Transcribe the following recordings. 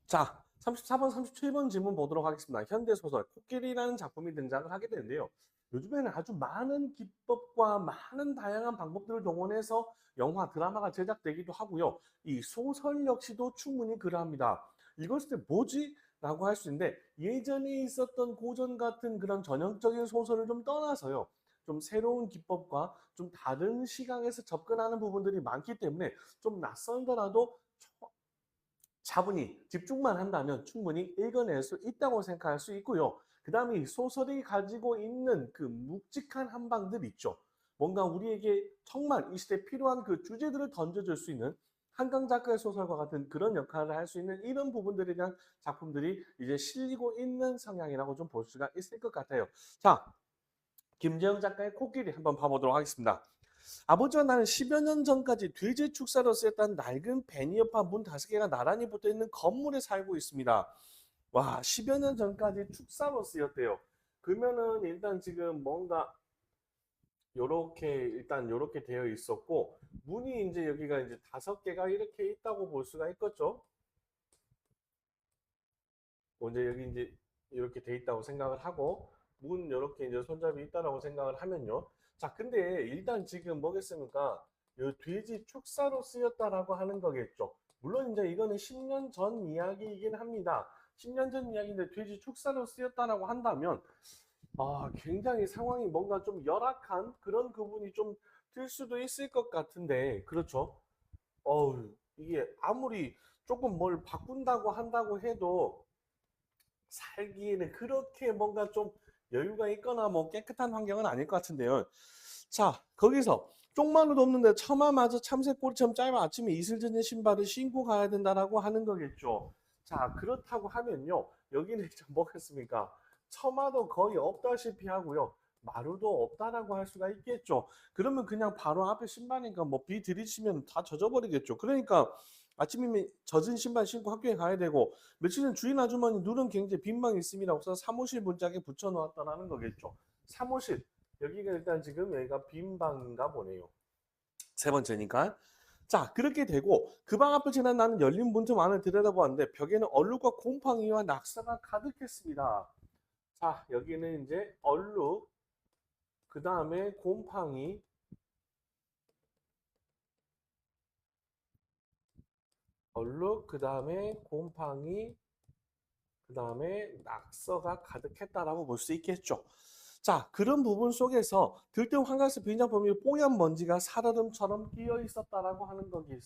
자, 34번, 37번 질문 보도록 하겠습니다. 현대소설 코끼리라는 작품이 등장을 하게 되는데요. 요즘에는 아주 많은 기법과 많은 다양한 방법들을 동원해서 영화, 드라마가 제작되기도 하고요. 이 소설 역시도 충분히 그러합니다. 읽었을 때 뭐지? 라고 할 수 있는데 예전에 있었던 고전 같은 그런 전형적인 소설을 좀 떠나서요. 좀 새로운 기법과 좀 다른 시각에서 접근하는 부분들이 많기 때문에 좀 낯설더라도 차분히 집중만 한다면 충분히 읽어낼 수 있다고 생각할 수 있고요. 그 다음에 소설이 가지고 있는 그 묵직한 한방들 있죠. 뭔가 우리에게 정말 이 시대에 필요한 그 주제들을 던져줄 수 있는 한강 작가의 소설과 같은 그런 역할을 할 수 있는 이런 부분들에 대한 작품들이 이제 실리고 있는 성향이라고 좀 볼 수가 있을 것 같아요. 자, 김재영 작가의 코끼리 한번 봐보도록 하겠습니다. 아버지와 나는 10여 년 전까지 돼지 축사로 쓰였던 낡은 베니어파 문 5개가 나란히 붙어있는 건물에 살고 있습니다. 와, 10여 년 전까지 축사로 쓰였대요. 그러면은 일단 지금 뭔가 요렇게 일단 요렇게 되어 있었고 문이 이제 여기가 이제 5개가 이렇게 있다고 볼 수가 있겠죠. 먼저 여기 이제 이렇게 돼 있다고 생각을 하고 문 이렇게 이제 손잡이 있다라고 생각을 하면요. 자, 근데 일단 지금 뭐겠습니까? 요 돼지 축사로 쓰였다라고 하는 거겠죠. 물론 이제 이거는 10년 전 이야기이긴 합니다. 10년 전 이야기인데 돼지 축사로 쓰였다라고 한다면 굉장히 상황이 뭔가 좀 열악한 그런 부분이 좀 들 수도 있을 것 같은데 그렇죠? 이게 아무리 조금 뭘 바꾼다고 한다고 해도 살기에는 그렇게 뭔가 좀 여유가 있거나 뭐 깨끗한 환경은 아닐 것 같은데요. 자, 거기서 쪽만루도 없는데 처마마저 참새꼬리처럼 짧은 아침에 이슬 젖은 신발을 신고 가야 된다라고 하는 거겠죠. 자, 그렇다고 하면요. 여기는 좀 뭐겠습니까? 처마도 거의 없다시피 하고요. 마루도 없다라고 할 수가 있겠죠. 그러면 그냥 바로 앞에 신발이니까 뭐 비 들이치면 다 젖어버리겠죠. 그러니까 아침이면 젖은 신발 신고 학교에 가야 되고 며칠 전 주인 아주머니 누런 굉장히 빈 방이 있음이라고 서 사무실 문짝에 붙여놓았다라는 거겠죠. 사무실 여기가 일단 지금 여기가 빈 방인가 보네요. 세 번째니까. 자, 그렇게 되고 그 방 앞을 지나 나는 열린 문틈 안을 들여다보았는데 벽에는 얼룩과 곰팡이와 낙서가 가득했습니다. 자, 여기는 이제 얼룩, 그 다음에 곰팡이, 얼룩, 그 다음에 곰팡이, 그 다음에 낙서가 가득했다라고 볼 수 있겠죠. 자, 그런 부분 속에서 들뜬 환각스 빈장품이 뽀얀 먼지가 살얼음처럼 끼어 있었다라고 하는 거기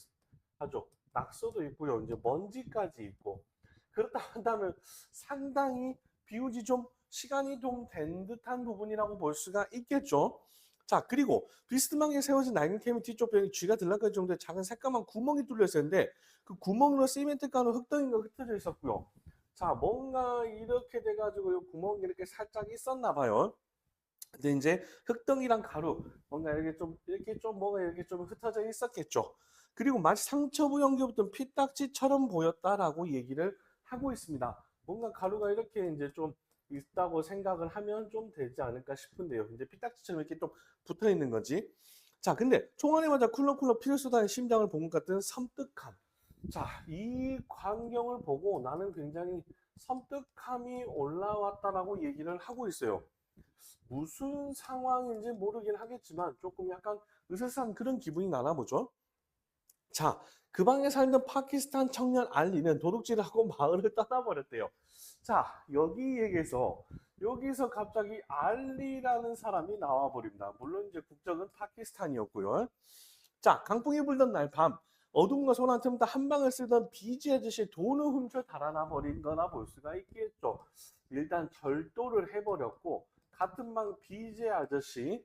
하죠. 낙서도 있고요. 이제 먼지까지 있고. 그렇다 한다면 상당히 비우지 좀 시간이 좀 된 듯한 부분이라고 볼 수가 있겠죠. 자, 그리고 비스듬하게 세워진 낡은 케미 뒤쪽 벽에 쥐가 들락거릴 정도의 작은 새까만 구멍이 뚫려 있었는데 그 구멍으로 시멘트 가루 흙덩이가 흩어져 있었고요. 자, 뭔가 이렇게 돼가지고 이 구멍이 이렇게 살짝 있었나 봐요. 근데 이제 흙덩이랑 가루 뭔가 이렇게 좀 뭐가 이렇게 좀 흩어져 있었겠죠. 그리고 마치 상처부 연기부터 피딱지처럼 보였다라고 얘기를 하고 있습니다. 뭔가 가루가 이렇게 이제 좀 있다고 생각을 하면 좀 되지 않을까 싶은데요. 이제 피딱지처럼 이렇게 좀 붙어 있는 거지. 자, 근데 총알에 맞아 쿨렁쿨렁 피를 쏟아낸 심장을 본 것 같은 섬뜩함. 자, 이 광경을 보고 나는 굉장히 섬뜩함이 올라왔다라고 얘기를 하고 있어요. 무슨 상황인지 모르긴 하겠지만 조금 약간 으스스한 그런 기분이 나나 보죠. 자, 그 방에 살던 파키스탄 청년 알리는 도둑질을 하고 마을을 떠나버렸대요. 자, 여기서 갑자기 알리라는 사람이 나와 버립니다. 물론 이제 국적은 파키스탄이었고요. 자, 강풍이 불던 날 밤 어둠과 소란 틈다 한 방을 쓰던 비지 아저씨 돈을 훔쳐 달아나 버린 거나 볼 수가 있겠죠. 일단 절도를 해버렸고 같은 방 비지 아저씨.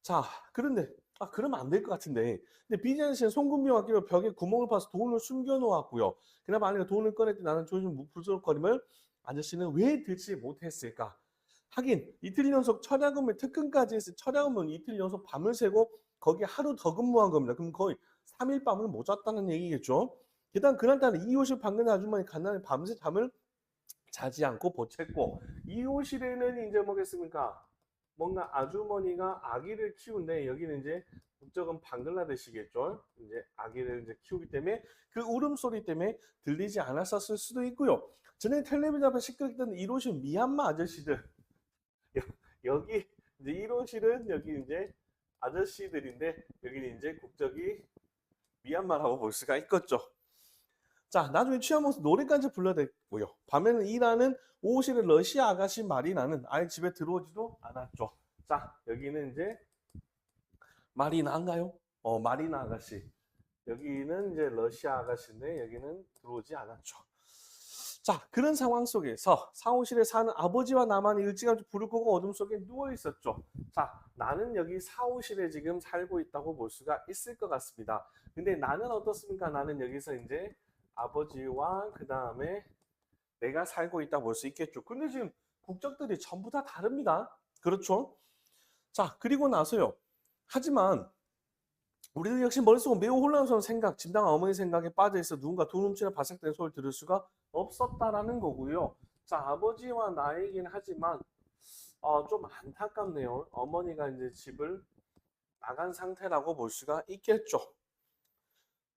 자, 그런데 그러면 안 될 것 같은데. 근데 비지 아저씨는 송금비와 끼로 벽에 구멍을 파서 돈을 숨겨 놓았고요. 그나마 아내가 돈을 꺼낼 때 나는 조금 부스럭거림을 아저씨는 왜 들지 못했을까? 하긴 이틀 연속 철야금의 특근까지 해서 철야금은 이틀 연속 밤을 새고 거기에 하루 더 근무한 겁니다. 그럼 거의 3일 밤을 못 잤다는 얘기겠죠. 게다가 그날따라 이웃을 방문한 아주머니 간난히 밤새 잠을 자지 않고 보챘고 이웃이래는 이제 뭐겠습니까? 뭔가 아주머니가 아기를 키우는데 여기는 이제 국적은 방글라데시겠죠. 이제 아기를 이제 키우기 때문에 그 울음소리 때문에 들리지 않았었을 수도 있고요. 전에 텔레비전 앞에 시끄럽던 이로시 미얀마 아저씨들 여기 이제 이로실은 여기 이제 아저씨들인데 여기는 이제 국적이 미얀마라고 볼 수가 있겠죠. 자, 나중에 취하면서 노래까지 불러댔고요. 밤에는 일하는 오후실의 러시아 아가씨 마리나는 아예 집에 들어오지도 않았죠. 자, 여기는 이제 마리나인가요? 마리나 아가씨. 여기는 이제 러시아 아가씨인데 여기는 들어오지 않았죠. 자, 그런 상황 속에서 사무실에 사는 아버지와 나만 일찌감치 불을 끄고 어둠 속에 누워 있었죠. 자, 나는 여기 사무실에 지금 살고 있다고 볼 수가 있을 것 같습니다. 근데 나는 어떻습니까? 나는 여기서 이제 아버지와 그 다음에 내가 살고 있다 볼 수 있겠죠. 근데 지금 국적들이 전부 다 다릅니다. 그렇죠? 자, 그리고 나서요. 하지만 우리들 역시 머릿속은 매우 혼란스러운 생각, 진당한 어머니 생각에 빠져있어 누군가 두 눈치나 바삭대는 소리를 들을 수가 없었다라는 거고요. 자, 아버지와 나이긴 하지만 좀 안타깝네요. 어머니가 이제 집을 나간 상태라고 볼 수가 있겠죠.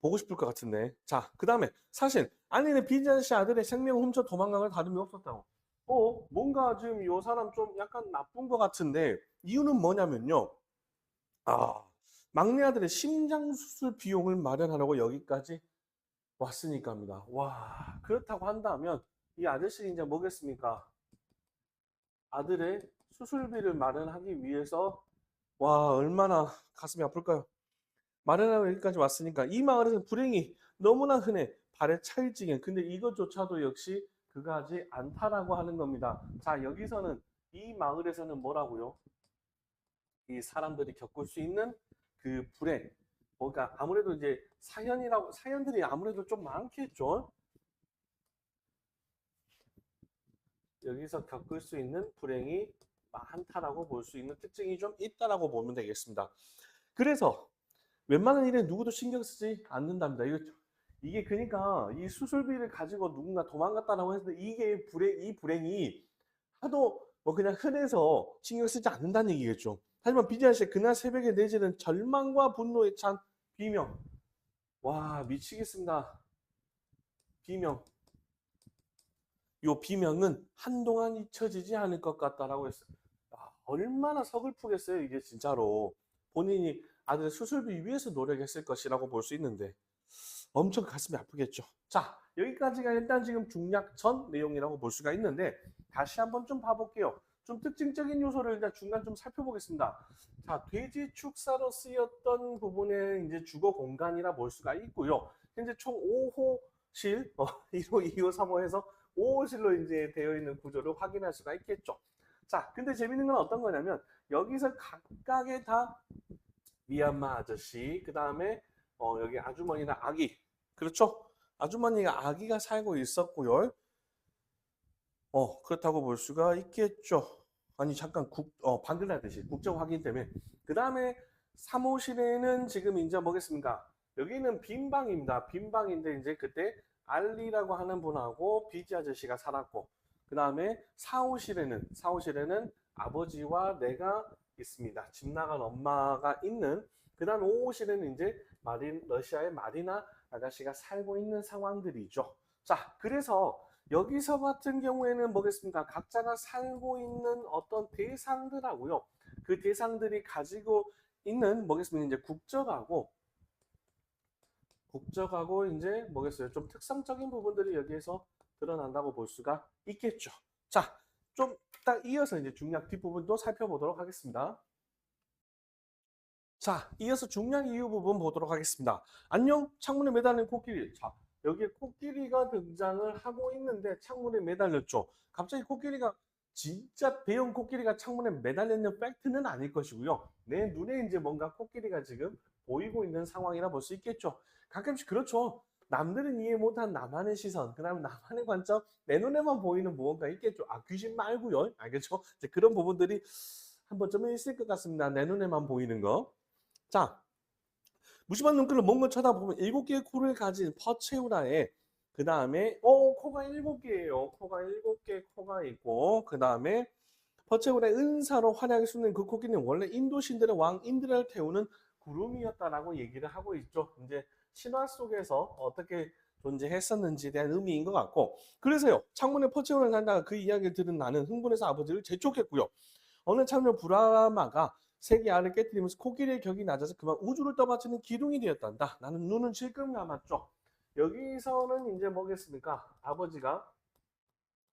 보고 싶을 것 같은데. 자, 그 다음에 사실 아내는 비자씨 지 아들의 생명을 훔쳐 도망간 걸 다름이 없었다고. 뭔가 지금 이 사람 좀 약간 나쁜 것 같은데 이유는 뭐냐면요. 막내 아들의 심장 수술 비용을 마련하려고 여기까지 왔으니까입니다. 와, 그렇다고 한다면 이 아저씨 이제 뭐겠습니까? 아들의 수술비를 마련하기 위해서 와, 얼마나 가슴이 아플까요? 마련하고 여기까지 왔으니까 이 마을에서는 불행이 너무나 흔해 발에 차일지경. 근데 이것조차도 역시 그가지 않다라고 하는 겁니다. 자, 여기서는 이 마을에서는 뭐라고요? 이 사람들이 겪을 수 있는 그 불행. 그러니까 아무래도 이제 사연들이 아무래도 좀 많겠죠. 여기서 겪을 수 있는 불행이 많다라고 볼 수 있는 특징이 좀 있다라고 보면 되겠습니다. 그래서 웬만한 일에 누구도 신경 쓰지 않는답니다. 이게 그러니까 이 수술비를 가지고 누군가 도망갔다라고 했는데 이 불행이 하도 뭐 그냥 흔해서 신경 쓰지 않는다는 얘기겠죠. 하지만 비지아 씨 그날 새벽에 내지는 절망과 분노에 찬 비명. 와, 미치겠습니다. 비명. 요 비명은 한동안 잊혀지지 않을 것 같다라고 했어요. 얼마나 서글프겠어요, 이게 진짜로. 본인이 아들의 수술비 위해서 노력했을 것이라고 볼 수 있는데 엄청 가슴이 아프겠죠. 자, 여기까지가 일단 지금 중략 전 내용이라고 볼 수가 있는데 다시 한번 좀 봐볼게요. 좀 특징적인 요소를 일단 중간 좀 살펴보겠습니다. 자, 돼지 축사로 쓰였던 부분의 이제 주거 공간이라 볼 수가 있고요. 현재 총 5호실, 1호, 2호, 3호 해서 5호실로 이제 되어 있는 구조를 확인할 수가 있겠죠. 자, 근데 재밌는 건 어떤 거냐면 여기서 각각의 다 미얀마 아저씨, 그 다음에 여기 아주머니나 아기, 그렇죠? 아주머니가 아기가 살고 있었고요. 그렇다고 볼 수가 있겠죠. 아니 잠깐 방글라데시 국적 확인 때문에. 그 다음에 3호실에는 지금 이제 뭐겠습니까? 여기는 빈방입니다. 빈방인데 이제 그때 알리라고 하는 분하고 비지 아저씨가 살았고, 그 다음에 4호실에는 아버지와 내가 있습니다. 집 나간 엄마가 있는. 그 다음 5호실에는 이제 러시아의 마리나 아가씨가 살고 있는 상황들이죠. 자, 그래서 여기서 같은 경우에는 뭐겠습니까? 각자가 살고 있는 어떤 대상들하고요. 그 대상들이 가지고 있는 뭐겠습니까? 이제 국적하고 이제 뭐겠어요? 좀 특성적인 부분들이 여기에서 드러난다고 볼 수가 있겠죠. 자, 좀 딱 이어서 이제 중략 뒷부분도 살펴보도록 하겠습니다. 자, 이어서 중략 이후 부분 보도록 하겠습니다. 안녕, 창문에 매달린 코끼리. 자, 여기에 코끼리가 등장을 하고 있는데 창문에 매달렸죠. 갑자기 코끼리가 진짜 대형 코끼리가 창문에 매달렸는 팩트는 아닐 것이고요. 내 눈에 이제 뭔가 코끼리가 지금 보이고 있는 상황이라 볼 수 있겠죠. 가끔씩 그렇죠. 남들은 이해 못한 나만의 시선, 그 다음에 나만의 관점, 내 눈에만 보이는 무언가 있겠죠. 귀신 말고요. 알겠죠? 이제 그런 부분들이 한 번쯤은 있을 것 같습니다. 내 눈에만 보이는 거. 자, 무심한 눈길로 뭔가 쳐다보면 7개의 코를 가진 퍼체우라에 그 다음에 코가 7개예요. 코가 7개 코가 있고 그 다음에 퍼체골의 은사로 활약이 쏟는 그 코끼리는 원래 인도 신들의 왕 인드라를 태우는 구름이었다라고 얘기를 하고 있죠. 이제 신화 속에서 어떻게 존재했었는지에 대한 의미인 것 같고, 그래서요 창문에 퍼체골을 산다가 그 이야기를 들은 나는 흥분해서 아버지를 재촉했고요. 어느 참여 브라마가 세계 알을 깨뜨리면서 코끼리의 격이 낮아서 그만 우주를 떠받치는 기둥이 되었단다. 나는 눈을 질끈 감았죠. 여기서는 이제 뭐겠습니까? 아버지가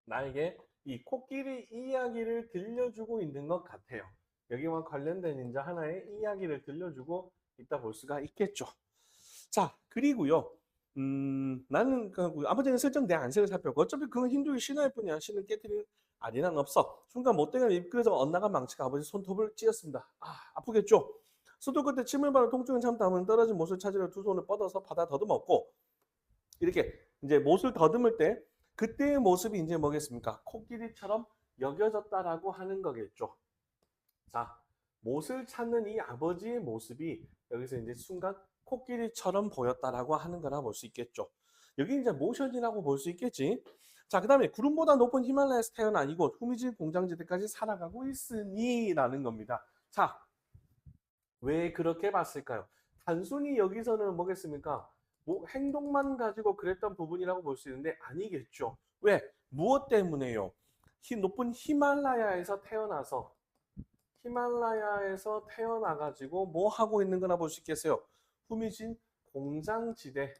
나에게 이 코끼리 이야기를 들려주고 있는 것 같아요. 여기와 관련된 이제 하나의 이야기를 들려주고 있다 볼 수가 있겠죠. 자, 그리고요. 나는 아버지는 슬쩍 내 안색을 살폈고 어차피 그건 힌두의 신화일 뿐이야. 신을 깨뜨리는 아니란 없어. 순간 못되게 입그려져 엇나간 망치가 아버지 손톱을 찧었습니다. 아, 아프겠죠? 수도 끝에 침을 바로 통증을 참다면 떨어진 못을 찾으려 두 손을 뻗어서 바다 더듬었고 이렇게 이제 못을 더듬을 때 그때의 모습이 이제 뭐겠습니까? 코끼리처럼 여겨졌다라고 하는 거겠죠. 자, 못을 찾는 이 아버지의 모습이 여기서 이제 순간 코끼리처럼 보였다라고 하는 거라 볼 수 있겠죠. 여기 이제 모션이라고 볼 수 있겠지. 자, 그 다음에 구름보다 높은 히말라야에서 태어난 이곳 후미진 공장지대까지 살아가고 있으니라는 겁니다. 자, 왜 그렇게 봤을까요? 단순히 여기서는 뭐겠습니까? 뭐 행동만 가지고 그랬던 부분이라고 볼 수 있는데 아니겠죠. 왜? 무엇 때문에요? 높은 히말라야에서 태어나가지고 뭐 하고 있는 거나 볼 수 있겠어요? 후미진 공장지대에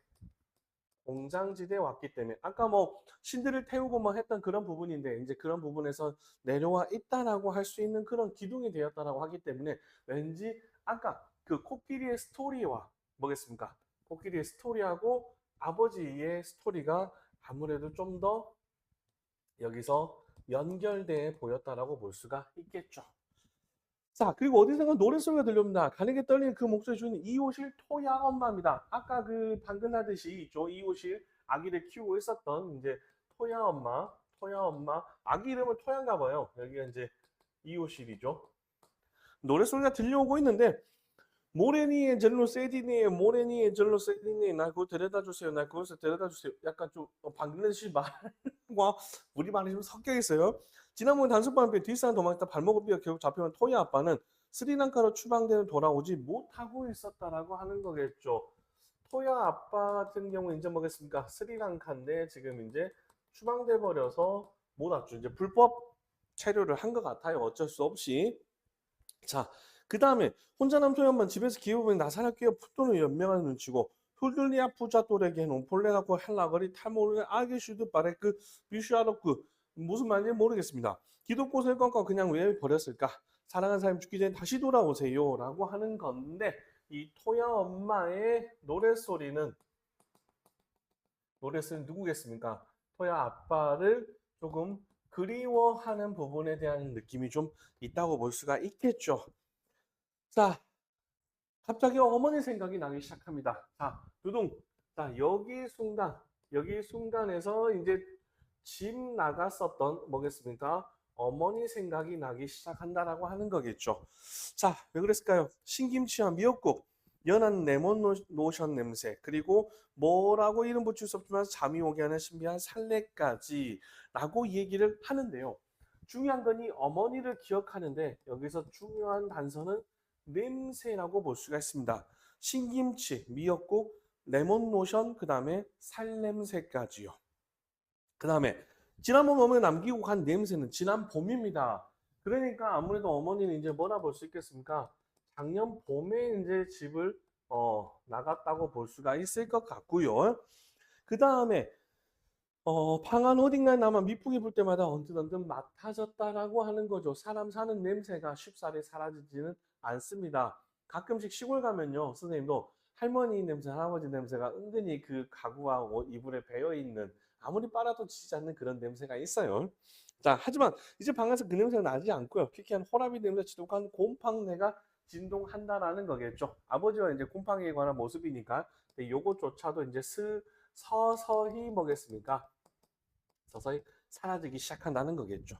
왔기 때문에 아까 뭐 신들을 태우고 뭐 했던 그런 부분인데 이제 그런 부분에서 내려와 있다라고 할 수 있는 그런 기둥이 되었다라고 하기 때문에 왠지 아까 그 코끼리의 스토리와 뭐겠습니까? 코끼리의 스토리하고 아버지의 스토리가 아무래도 좀 더 여기서 연결돼 보였다라고 볼 수가 있겠죠. 자, 그리고 어디선가 노랫소리가 들려옵니다. 가늘게 떨리는 그 목소리 주는 이호실 토야 엄마입니다. 아까 그 방금 하듯이 있죠. 이호실 아기를 키우고 있었던 이제 토야 엄마. 아기 이름은 토야인가 봐요. 여기가 이제 이호실이죠. 노랫소리가 들려오고 있는데 모레니에 젤로 세디니에 모레니에 젤로 세디니에 나 그거 데려다 주세요. 나 그것을 데려다 주세요. 약간 좀 방글라데시 말과 우리 말이 좀 섞여 있어요. 지난번 단속반에 뒷산 도망쳤다 발목을 삐어 결국 잡혀온 토야 아빠는 스리랑카로 추방되는 돌아오지 못하고 있었다라고 하는 거겠죠. 토야 아빠 같은 경우는 이제 뭐겠습니까? 스리랑카인데 지금 이제 추방돼 버려서 못 왔죠. 이제 불법 체류를 한 것 같아요. 어쩔 수 없이. 자, 그 다음에 혼자 남편 한번 집에서 기후보니 나사를 끼어 풋돈을 연명하는 눈치고 훌들리아 푸자또레게 논폴레가고 헬라거리 탈모르 아게슈드 바레크 비슈아르크 무슨 말인지 모르겠습니다. 기독꽃을 꺾어 그냥 왜 버렸을까? 사랑하는 사람이 죽기 전에 다시 돌아오세요 라고 하는 건데 이 토야 엄마의 노랫소리는 누구겠습니까? 토야 아빠를 조금 그리워하는 부분에 대한 느낌이 좀 있다고 볼 수가 있겠죠. 자, 갑자기 어머니 생각이 나기 시작합니다. 자, 두둥. 자, 여기 순간에서 이제 집 나갔었던 뭐겠습니까? 어머니 생각이 나기 시작한다라고 하는 거겠죠. 자, 왜 그랬을까요? 신김치와 미역국, 연한 레몬 로션 냄새, 그리고 뭐라고 이름 붙일 수 없지만 잠이 오게 하는 신비한 살레까지 라고 얘기를 하는데요. 중요한 건 이 어머니를 기억하는데 여기서 중요한 단서는 냄새라고 볼 수가 있습니다. 신김치, 미역국, 레몬 로션, 그 다음에 살냄새까지요. 그 다음에 지난번 어머니 남기고 간 냄새는 지난 봄입니다. 그러니까 아무래도 어머니는 이제 뭐라 볼 수 있겠습니까? 작년 봄에 이제 집을 나갔다고 볼 수가 있을 것 같고요. 그 다음에 방안 어딘가에 남아 미풍이 불 때마다 언뜻 맡아졌다라고 하는 거죠. 사람 사는 냄새가 쉽사리 사라지지는 않습니다. 가끔씩 시골 가면요, 선생님도 할머니 냄새, 할아버지 냄새가 은근히 그 가구와 이불에 배어 있는 아무리 빨아도 지지 않는 그런 냄새가 있어요. 자, 하지만 이제 방에서 그 냄새가 나지 않고요. 피키한 호라비 냄새 지독한 곰팡내가 진동한다라는 거겠죠. 아버지와 이제 곰팡이에 관한 모습이니까 요것조차도 이제 서서히 뭐겠습니까? 서서히 사라지기 시작한다는 거겠죠.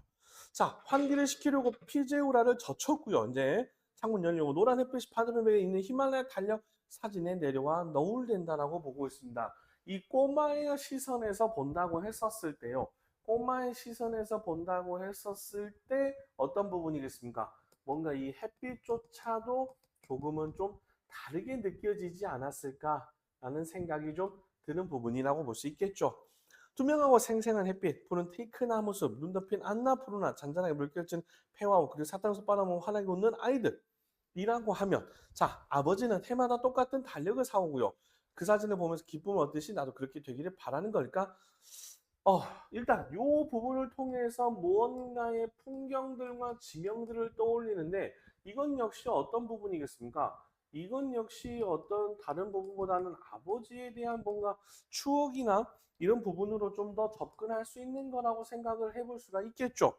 자, 환기를 시키려고 피제우라를 젖혔고요. 이제 창문 열려고 노란 햇빛이 파도면에 있는 히말라야 달력 사진에 내려와 너울된다라고 보고 있습니다. 이 꼬마의 시선에서 본다고 했었을 때요. 엄마의 시선에서 본다고 했었을 때 어떤 부분이겠습니까? 뭔가 이 햇빛조차도 조금은 좀 다르게 느껴지지 않았을까라는 생각이 좀 드는 부분이라고 볼 수 있겠죠. 투명하고 생생한 햇빛, 푸른 테이크나 모습, 눈 덮인 안나푸르나 잔잔하게 물결치는 폐와우, 그리고 사탕수 빨아먹고 환하게 웃는 아이들이라고 하면, 자, 아버지는 해마다 똑같은 달력을 사오고요. 그 사진을 보면서 기쁨을 얻듯이 나도 그렇게 되기를 바라는 걸까? 어, 일단 이 부분을 통해서 무언가의 풍경들과 지명들을 떠올리는데, 이건 역시 어떤 부분이겠습니까? 이건 역시 어떤 다른 부분보다는 아버지에 대한 뭔가 추억이나 이런 부분으로 좀 더 접근할 수 있는 거라고 생각을 해볼 수가 있겠죠.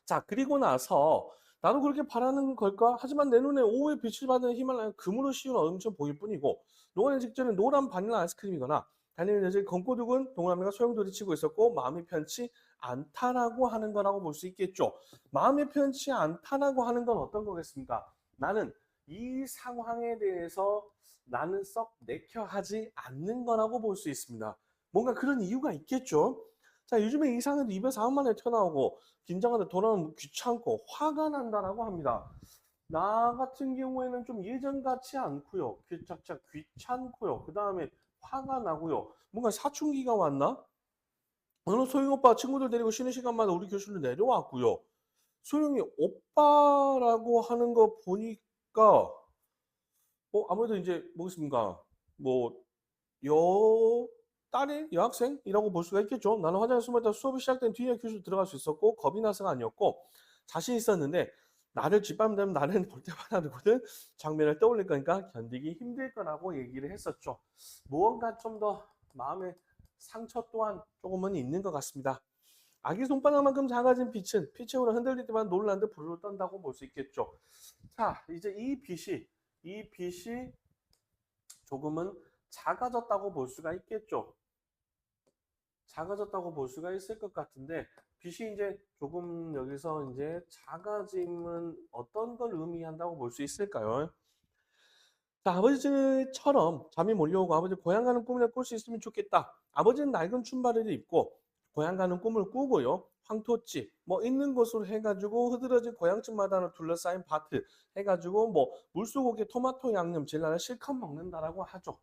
자, 그리고 나서 나도 그렇게 바라는 걸까? 하지만 내 눈에 오후에 빛을 받는 히말라야 금으로 씌운 얼음처럼 보일 뿐이고, 녹아내리 직전에 노란 바닐라 아이스크림이거나 달리는 여자의 검고둑은 동그라미가 소용돌이 치고 있었고 마음이 편치 않다라고 하는 거라고 볼 수 있겠죠. 마음이 편치 않다라고 하는 건 어떤 거겠습니까? 나는 이 상황에 대해서 나는 썩 내켜하지 않는 거라고 볼 수 있습니다. 뭔가 그런 이유가 있겠죠. 자, 요즘에 이상해도 입에서 아무 말나 튀어나오고 긴장하다 돌아오면 귀찮고 화가 난다라고 합니다. 나 같은 경우에는 좀 예전 같지 않고요. 귀찮고요. 그 다음에 화가 나고요. 뭔가 사춘기가 왔나? 오늘 소영 오빠 친구들 데리고 쉬는 시간마다 우리 교실로 내려왔고요. 소영이 오빠라고 하는 거 보니까 아무래도 이제 뭐겠습니까? 뭐 딸의 여학생이라고 볼 수가 있겠죠. 나는 화장실 숨었다 수업이 시작된 뒤에 교실 들어갈 수 있었고 겁이 나서가 아니었고 자신 있었는데 나를 짓밟으면 나는 볼 때마다 누구든 장면을 떠올릴 거니까 견디기 힘들 거라고 얘기를 했었죠. 무언가 좀 더 마음의 상처 또한 조금은 있는 것 같습니다. 아기 손바닥만큼 작아진 빛은 피채우로 흔들릴 때만 놀란 듯 불을 떤다고 볼 수 있겠죠. 자, 이제 이 빛이 조금은 작아졌다고 볼 수가 있겠죠. 작아졌다고 볼 수가 있을 것 같은데 빛이 이제 조금 여기서 이제 작아짐은 어떤 걸 의미한다고 볼 수 있을까요? 자, 아버지처럼 잠이 몰려오고 아버지 고향 가는 꿈을 꿀 수 있으면 좋겠다. 아버지는 낡은 춘바리를 입고 고향 가는 꿈을 꾸고요. 황토집 뭐 있는 곳으로 해가지고 흐드러진 고향집마다 둘러싸인 밭을 해가지고 뭐 물소고기 토마토 양념 질라를 실컷 먹는다라고 하죠.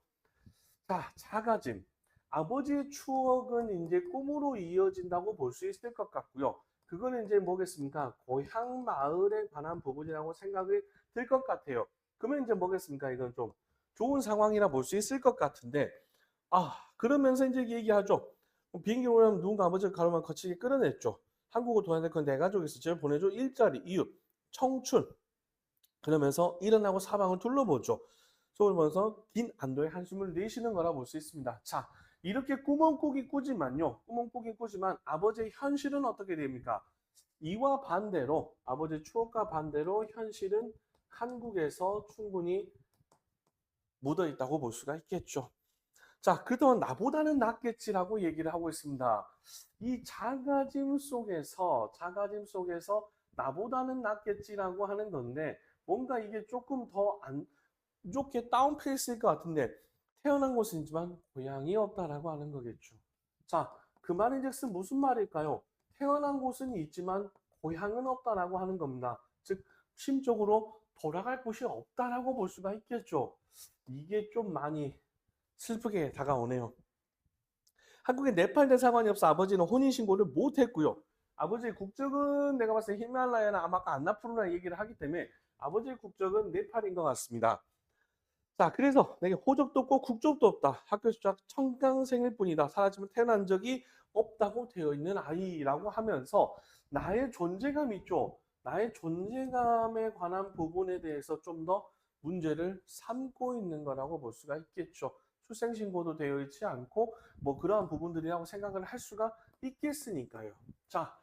자, 작아짐. 아버지의 추억은 이제 꿈으로 이어진다고 볼 수 있을 것 같고요. 그거는 이제 뭐겠습니까? 고향 마을에 관한 부분이라고 생각이 들 것 같아요. 그러면 이제 뭐겠습니까? 이건 좀 좋은 상황이라 볼 수 있을 것 같은데, 그러면서 이제 얘기하죠. 비행기 오면 누군가 아버지를 가로만 거치게 끌어냈죠. 한국을 도와낼 건 내 가족이 있어. 보내줘. 일자리, 이웃, 청춘. 그러면서 일어나고 사방을 둘러보죠. 속을 보면서 긴 안도의 한숨을 내쉬는 거라 볼 수 있습니다. 자, 이렇게 꿈은 꾸긴 꾸지만요. 꿈은 꾸긴 꾸지만 아버지의 현실은 어떻게 됩니까? 이와 반대로 아버지의 추억과 반대로 현실은 한국에서 충분히 묻어 있다고 볼 수가 있겠죠. 자, 그동안 나보다는 낫겠지라고 얘기를 하고 있습니다. 이 작아짐 속에서 나보다는 낫겠지라고 하는 건데 뭔가 이게 조금 더 안 좋게 다운페이스일 것 같은데 태어난 곳이지만 고향이 없다라고 하는 거겠죠. 자, 그 말인즉슨 무슨 말일까요? 태어난 곳은 있지만 고향은 없다라고 하는 겁니다. 즉 심적으로 돌아갈 곳이 없다라고 볼 수가 있겠죠. 이게 좀 많이 슬프게 다가오네요. 한국에 네팔 대사관이 없어 아버지는 혼인신고를 못했고요. 아버지의 국적은 내가 봤을 때 히말라야나 아마 아까 안나푸르나 얘기를 하기 때문에 아버지의 국적은 네팔인 것 같습니다. 자, 그래서 내게 호적도 없고 국적도 없다. 학교 수작 청강생일 뿐이다. 사라지면 태어난 적이 없다고 되어 있는 아이라고 하면서 나의 존재감 있죠. 나의 존재감에 관한 부분에 대해서 좀 더 문제를 삼고 있는 거라고 볼 수가 있겠죠. 출생신고도 되어 있지 않고 뭐 그러한 부분들이라고 생각을 할 수가 있겠으니까요. 자,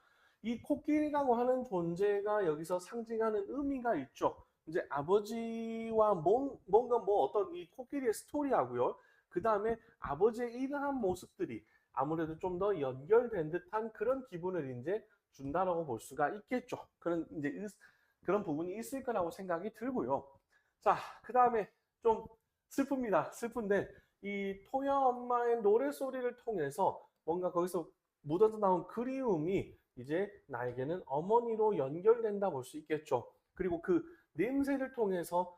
이 코끼리라고 하는 존재가 여기서 상징하는 의미가 있죠. 이제 아버지와 뭔가 뭐 어떤 이 코끼리의 스토리하고요. 그 다음에 아버지의 이러한 모습들이 아무래도 좀 더 연결된 듯한 그런 기분을 이제 준다라고 볼 수가 있겠죠. 그런 부분이 있을 거라고 생각이 들고요. 자, 그 다음에 좀 슬픕니다. 슬픈데 이 토야 엄마의 노래소리를 통해서 뭔가 거기서 묻어져 나온 그리움이 이제 나에게는 어머니로 연결된다 볼 수 있겠죠. 그리고 그 냄새를 통해서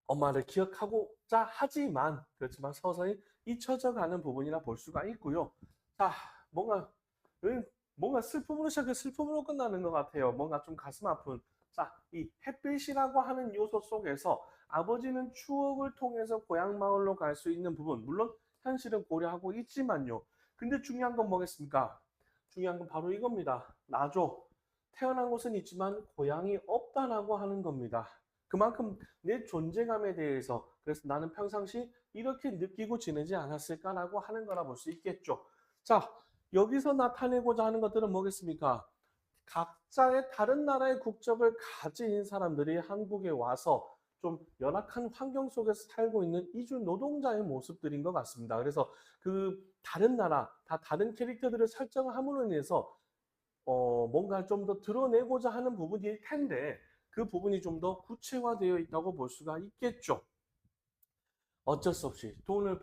엄마를 기억하고자 하지만 그렇지만 서서히 잊혀져 가는 부분이라 볼 수가 있고요. 자, 뭔가 뭔가 슬픔으로 시작해 슬픔으로 끝나는 것 같아요. 뭔가 좀 가슴 아픈. 자, 이 햇빛이라고 하는 요소 속에서 아버지는 추억을 통해서 고향 마을로 갈 수 있는 부분, 물론 현실은 고려하고 있지만요. 근데 중요한 건 뭐겠습니까? 중요한 건 바로 이겁니다. 나죠. 태어난 곳은 있지만 고향이 없다라고 하는 겁니다. 그만큼 내 존재감에 대해서 그래서 나는 평상시 이렇게 느끼고 지내지 않았을까라고 하는 거라 볼 수 있겠죠. 자, 여기서 나타내고자 하는 것들은 뭐겠습니까? 각자의 다른 나라의 국적을 가진 사람들이 한국에 와서 좀 열악한 환경 속에서 살고 있는 이주 노동자의 모습들인 것 같습니다. 그래서 그 다른 나라, 다 다른 캐릭터들을 설정함으로 인해서 뭔가 좀 더 드러내고자 하는 부분일 텐데 그 부분이 좀 더 구체화되어 있다고 볼 수가 있겠죠. 어쩔 수 없이 돈을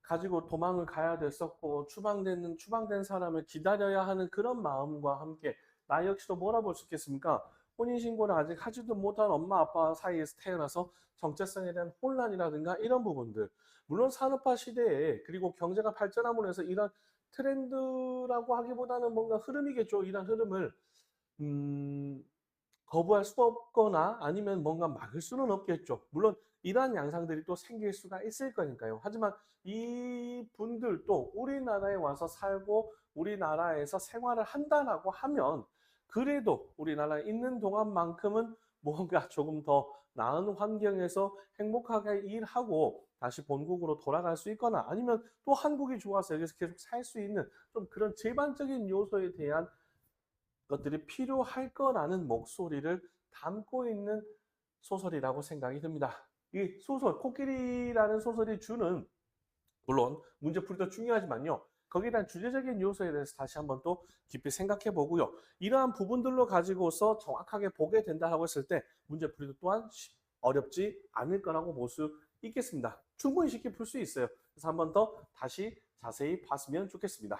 가지고 도망을 가야 됐었고 추방된 사람을 기다려야 하는 그런 마음과 함께 나 역시도 뭐라 볼 수 있겠습니까? 혼인신고를 아직 하지도 못한 엄마 아빠 사이에서 태어나서 정체성에 대한 혼란이라든가 이런 부분들 물론 산업화 시대에 그리고 경제가 발전함으로 해서 이런 트렌드라고 하기보다는 뭔가 흐름이겠죠. 이런 흐름을 음, 거부할 수 없거나 아니면 뭔가 막을 수는 없겠죠. 물론 이러한 양상들이 또 생길 수가 있을 거니까요. 하지만 이 분들도 우리나라에 와서 살고 우리나라에서 생활을 한다라고 하면 그래도 우리나라에 있는 동안만큼은 뭔가 조금 더 나은 환경에서 행복하게 일하고 다시 본국으로 돌아갈 수 있거나 아니면 또 한국이 좋아서 여기서 계속 살 수 있는 좀 그런 제반적인 요소에 대한 것들이 필요할 거라는 목소리를 담고 있는 소설이라고 생각이 듭니다. 이 소설, 코끼리라는 소설이 주는 물론 문제풀이도 중요하지만요. 거기에 대한 주제적인 요소에 대해서 다시 한번 또 깊이 생각해 보고요. 이러한 부분들로 가지고서 정확하게 보게 된다고 했을 때 문제풀이도 또한 어렵지 않을 거라고 볼 수 있겠습니다. 충분히 쉽게 풀 수 있어요. 그래서 한번 더 다시 자세히 봤으면 좋겠습니다.